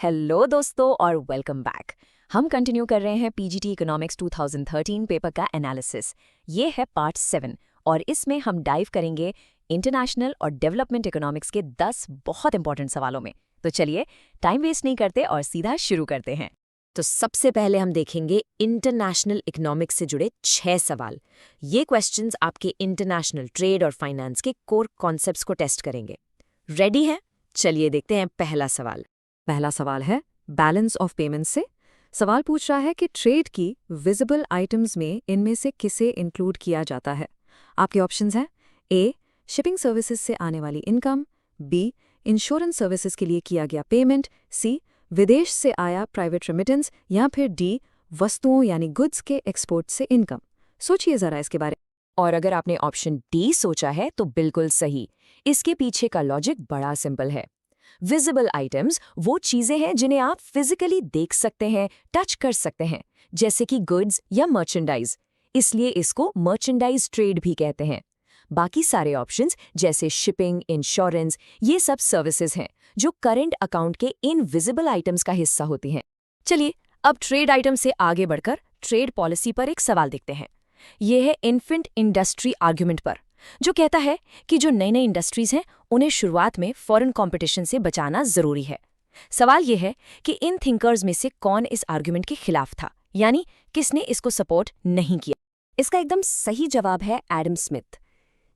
Hello दोस्तों और welcome back. हम कंटिन्यू कर रहे हैं पीजीटी इकोनॉमिक्स 2013 पेपर का एनालिसिस। ये है पार्ट 7 और इसमें हम डाइव करेंगे इंटरनेशनल और डेवलपमेंट इकोनॉमिक्स के 10 बहुत इंपॉर्टेंट सवालों में। तो चलिए टाइम वेस्ट नहीं करते और सीधा शुरू करते हैं। तो सबसे पहले हम देखेंगे इंटरनेशनल इकोनॉमिक्स से जुड़े 6 सवाल। ये क्वेश्चंस आपके इंटरनेशनल ट्रेड और फाइनेंस के कोर कॉन्सेप्ट्स को टेस्ट करेंगे। रेडी हैं? चलिए देखते हैं पहला सवाल। पहला सवाल है बैलेंस ऑफ पेमेंट से। सवाल पूछ रहा है कि ट्रेड की विजिबल आइटम्स में इनमें से किसे इंक्लूड किया जाता है। आपके ऑप्शंस हैं ए शिपिंग सर्विसेज से आने वाली इनकम, बी इंश्योरेंस सर्विसेज के लिए किया गया पेमेंट, सी विदेश से आया प्राइवेट रेमिटेंस या फिर डी वस्तुओं यानी गुड्स के एक्सपोर्ट से इनकम। सोचिए जरा इसके बारे में। और अगर आपने ऑप्शन डी सोचा है तो बिल्कुल सही। इसके पीछे का लॉजिक बड़ा सिंपल है। विजिबल आइटम्स वो चीजें हैं जिन्हें आप फिजिकली देख सकते हैं, टच कर सकते हैं, जैसे कि गुड्स या मर्चेंडाइज। इसलिए इसको मर्चेंडाइज ट्रेड भी कहते हैं। बाकी सारे ऑप्शंस जैसे शिपिंग, इंश्योरेंस, ये सब सर्विसेज हैं जो करंट अकाउंट के इनविजिबल आइटम्स का हिस्सा होती हैं। चलिए अब ट्रेड आइटम से आगे बढ़कर ट्रेड पॉलिसी पर एक सवाल देखते हैं। ये है इन्फेंट इंडस्ट्री आर्ग्यूमेंट पर, जो कहता है कि जो नई नई इंडस्ट्रीज हैं उन्हें शुरुआत में फॉरेन कंपटीशन से बचाना जरूरी है। सवाल यह है कि इन थिंकर्स में से कौन इस आर्ग्यूमेंट के खिलाफ था, यानी किसने इसको सपोर्ट नहीं किया। इसका एकदम सही जवाब है एडम स्मिथ।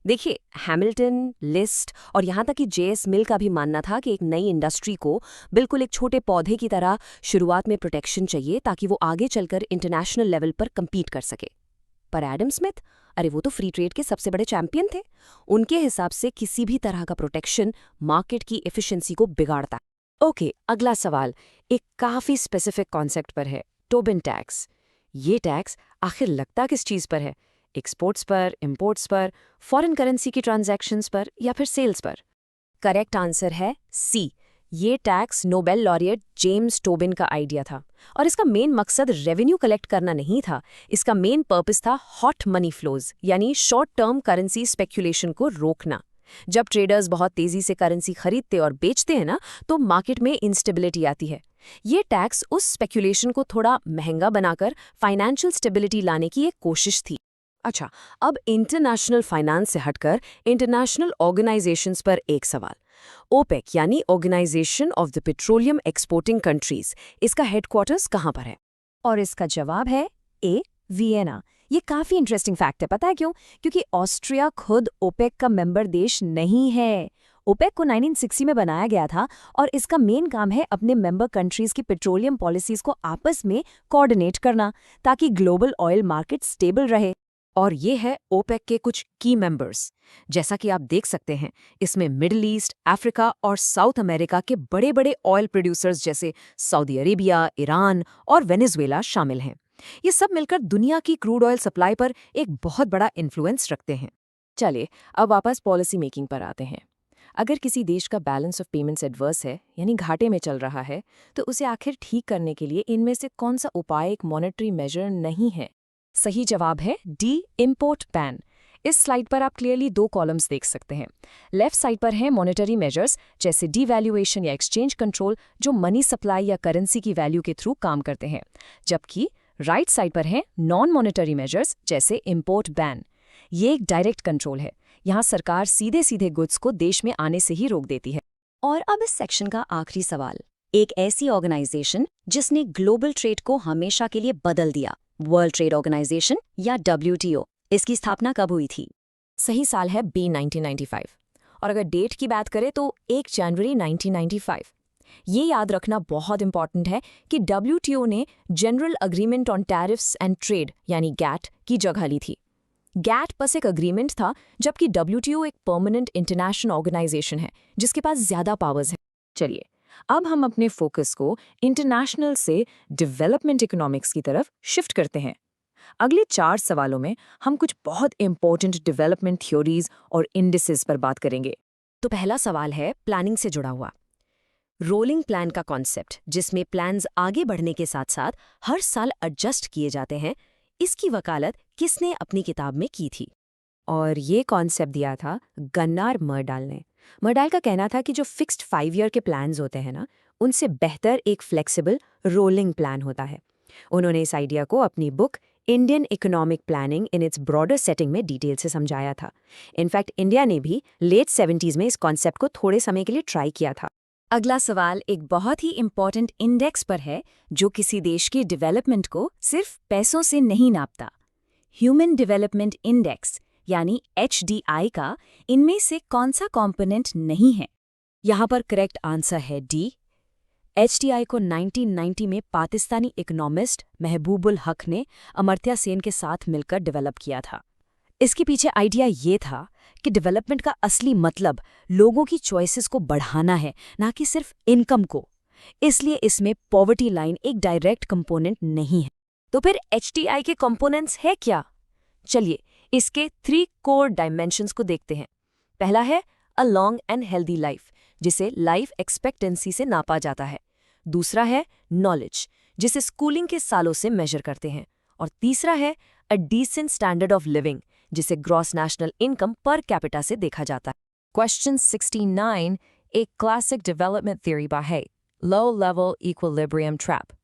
देखिए, हैमिल्टन, लिस्ट और यहाँ तक कि जेएस मिल का भी मानना था कि एक नई इंडस्ट्री को बिल्कुल एक छोटे पौधे की तरह शुरुआत में प्रोटेक्शन चाहिए ताकि वो आगे चलकर इंटरनेशनल लेवल पर कम्पीट कर सके। पर एडम स्मिथ, अरे वो तो फ्री ट्रेड के सबसे बड़े चैंपियन थे। उनके हिसाब से किसी भी तरह का प्रोटेक्शन मार्केट की एफिशिएंसी को बिगाड़ता। ओके, अगला सवाल एक काफी स्पेसिफिक कॉन्सेप्ट पर है, टोबिन टैक्स। ये टैक्स आखिर लगता किस चीज पर है? एक्सपोर्ट्स पर, इंपोर्ट्स पर, फॉरेन करेंसी की ट्रांजैक्शंस पर या फिर सेल्स पर? करेक्ट आंसर है सी। ये tax Nobel laureate James Tobin का आइडिया था और इसका मेन मकसद रेवेन्यू कलेक्ट करना नहीं था। इसका मेन पर्पस था हॉट मनी फ्लोज, यानी शॉर्ट टर्म करेंसी स्पेक्यूलेशन को रोकना। जब ट्रेडर्स बहुत तेजी से करेंसी खरीदते और बेचते हैं ना, तो मार्केट में इंस्टेबिलिटी आती है। ये टैक्स उस स्पेक्यूलेशन को थोड़ा महंगा बनाकर फाइनेंशियल स्टेबिलिटी लाने की एक कोशिश थी। अच्छा, अब इंटरनेशनल फाइनेंस से हटकर इंटरनेशनल ऑर्गेनाइजेशंस पर एक सवाल। ओपेक यानी organisation of the petroleum exporting countries, इसका हेडक्वार्टर्स कहाँ पर है? और इसका जवाब है ए वियना। ये काफी इंटरेस्टिंग फैक्ट है, पता है क्यों? क्योंकि ऑस्ट्रिया खुद ओपेक का मेंबर देश नहीं है। ओपेक को 1960 में बनाया गया था और इसका मेन काम है अपने मेंबर कंट्रीज की पेट्रोलियम पॉलिसीज को आपस में कोऑर्डिनेट करना ताकि ग्लोबल ऑयल मार्केट स्टेबल रहे। और ये है ओपेक के कुछ की मेंबर्स। जैसा कि आप देख सकते हैं, इसमें मिडिल ईस्ट, अफ्रीका और साउथ अमेरिका के बड़े बड़े ऑयल प्रोड्यूसर्स जैसे सऊदी अरेबिया, ईरान और वेनेजुएला शामिल हैं। ये सब मिलकर दुनिया की क्रूड ऑयल सप्लाई पर एक बहुत बड़ा इन्फ्लुएंस रखते हैं। चलिए अब वापस पॉलिसी मेकिंग पर आते हैं। अगर किसी देश का बैलेंस ऑफ पेमेंट्स एडवर्स है, यानी घाटे में चल रहा है, तो उसे आखिर ठीक करने के लिए इनमें से कौन सा उपाय एक मॉनेटरी मेजर नहीं है? सही जवाब है डी इम्पोर्ट बैन। इस स्लाइड पर आप क्लियरली 2 कॉलम्स देख सकते हैं। लेफ्ट साइड पर हैं मॉनेटरी मेजर्स जैसे डीवैल्यूएशन या एक्सचेंज कंट्रोल, जो मनी सप्लाई या करेंसी की वैल्यू के थ्रू काम करते हैं, जबकि राइट साइड पर हैं नॉन मॉनेटरी मेजर्स जैसे इम्पोर्ट बैन। ये एक डायरेक्ट कंट्रोल है। यहाँ सरकार सीधे सीधे गुड्स को देश में आने से ही रोक देती है। और अब इस सेक्शन का आखिरी सवाल, एक ऐसी ऑर्गेनाइजेशन जिसने ग्लोबल ट्रेड को हमेशा के लिए बदल दिया, वर्ल्ड ट्रेड ऑर्गेनाइजेशन या WTO, इसकी स्थापना कब हुई थी? सही साल है बी 1995। और अगर डेट की बात करें तो 1 जनवरी 1995। ये याद रखना बहुत इंपॉर्टेंट है कि WTO ने general agreement on tariffs and trade यानी गैट की जगह ली थी। गैट बस एक अग्रीमेंट था, जबकि WTO एक परमानेंट इंटरनेशनल ऑर्गेनाइजेशन है जिसके पास ज्यादा पावर्स हैं। चलिए अब हम अपने फोकस को इंटरनेशनल से डेवलपमेंट इकोनॉमिक्स की तरफ शिफ्ट करते हैं। अगले 4 सवालों में हम कुछ बहुत इंपॉर्टेंट डेवलपमेंट थ्योरीज और इंडिसेस पर बात करेंगे। तो पहला सवाल है प्लानिंग से जुड़ा हुआ। रोलिंग प्लान का कॉन्सेप्ट, जिसमें प्लान्स आगे बढ़ने के साथ साथ हर साल एडजस्ट किए जाते हैं, इसकी वकालत किसने अपनी किताब में की थी? और ये कॉन्सेप्ट दिया था गन्नार मर्डाल ने। मर्डाल का कहना था कि जो फिक्स्ड 5 ईयर के प्लान्स होते हैं ना, उनसे बेहतर एक फ्लेक्सिबल रोलिंग प्लान होता है। उन्होंने इस आइडिया को अपनी book Indian economic planning in its broader setting में डिटेल से समझाया था। इनफैक्ट इंडिया ने भी लेट 70s में इस कॉन्सेप्ट को थोड़े समय के लिए ट्राई किया था। अगला सवाल एक बहुत ही इम्पॉर्टेंट इंडेक्स पर है जो किसी देश की डेवलपमेंट को सिर्फ पैसों से नहीं नापता। ह्यूमन डेवलपमेंट इंडेक्स यानी HDI का इनमें से कौन सा कॉम्पोनेंट नहीं है? यहाँ पर करेक्ट आंसर है डी। HDI को 1990 में पाकिस्तानी इकोनॉमिस्ट महबूबुल हक ने अमर्त्य सेन के साथ मिलकर डेवलप किया था। इसके पीछे आइडिया ये था कि डेवलपमेंट का असली मतलब लोगों की चॉइसेस को बढ़ाना है, ना कि सिर्फ इनकम को। इसलिए इसमें पॉवर्टी लाइन एक डायरेक्ट कंपोनेंट नहीं है। तो फिर HDI के कंपोनेंट्स है क्या? चलिए इसके 3 कोर डायमेंशंस को देखते हैं। पहला है a long and healthy life, जिसे लाइफ एक्सपेक्टेंसी से नापा जाता है। दूसरा है नॉलेज, जिसे स्कूलिंग के सालों से मेजर करते हैं। और तीसरा है a decent standard of living, जिसे gross national income per capita से देखा जाता है। क्वेश्चन 69 एक क्लासिक डेवलपमेंट थ्योरी बा है, लो लेवल इक्विलिब्रियम ट्रैप।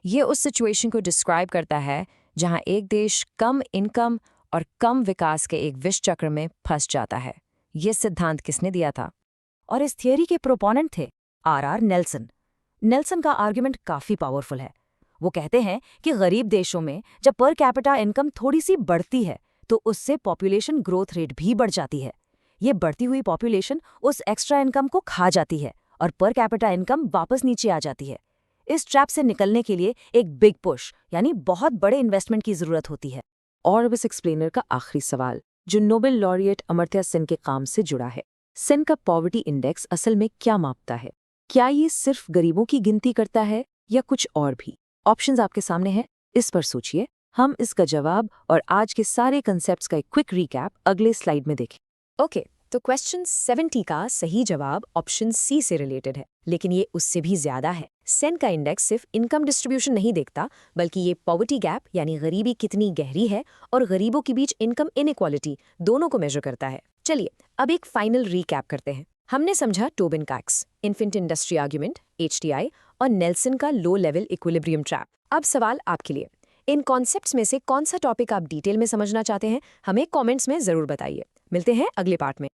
ये उस सिचुएशन को डिस्क्राइब करता है जहां एक देश कम इनकम और कम विकास के एक विष चक्र में फंस जाता है। ये सिद्धांत किसने दिया था? और इस थियरी के प्रोपोनेंट थे R.R. नेल्सन। नेल्सन का आर्गुमेंट काफी पावरफुल है। वो कहते हैं कि गरीब देशों में जब पर कैपिटा इनकम थोड़ी सी बढ़ती है तो उससे पॉपुलेशन ग्रोथ रेट भी बढ़ जाती है। ये बढ़ती हुई पॉपुलेशन उस एक्स्ट्रा इनकम को खा जाती है और पर कैपिटा इनकम वापस नीचे आ जाती है। इस ट्रैप से निकलने के लिए एक बिग पुश यानी बहुत बड़े इन्वेस्टमेंट की जरूरत होती है। और अब इस एक्सप्लेनर का आखिरी सवाल जो नोबेल लॉरिएट अमर्त्य सेन के काम से जुड़ा है। सेन का पॉवर्टी इंडेक्स असल में क्या मापता है? क्या ये सिर्फ गरीबों की गिनती करता है या कुछ और भी? ऑप्शंस आपके सामने हैं, इस पर सोचिए। हम इसका जवाब और आज के सारे कंसेप्ट्स का एक क्विक रिकैप अगले स्लाइड में देखें। ओके, तो क्वेश्चन 70 का सही जवाब ऑप्शन सी से रिलेटेड है, लेकिन ये उससे भी ज्यादा है। सेन का इंडेक्स सिर्फ इनकम डिस्ट्रीब्यूशन नहीं देखता, बल्कि ये पॉवर्टी गैप यानी गरीबी कितनी गहरी है और गरीबों के बीच इनकम इनइक्वालिटी दोनों को मेजर करता है। चलिए अब एक फाइनल रिकैप करते हैं। हमने समझा Tobin tax, infant industry argument, HDI और नेल्सन का लो लेवल इक्विलिब्रियम ट्रैप। अब सवाल आपके लिए, इन कॉन्सेप्ट्स में से कौन सा टॉपिक आप डिटेल में समझना चाहते हैं? हमें कमेंट्स में जरूर बताइए। मिलते हैं अगले पार्ट में।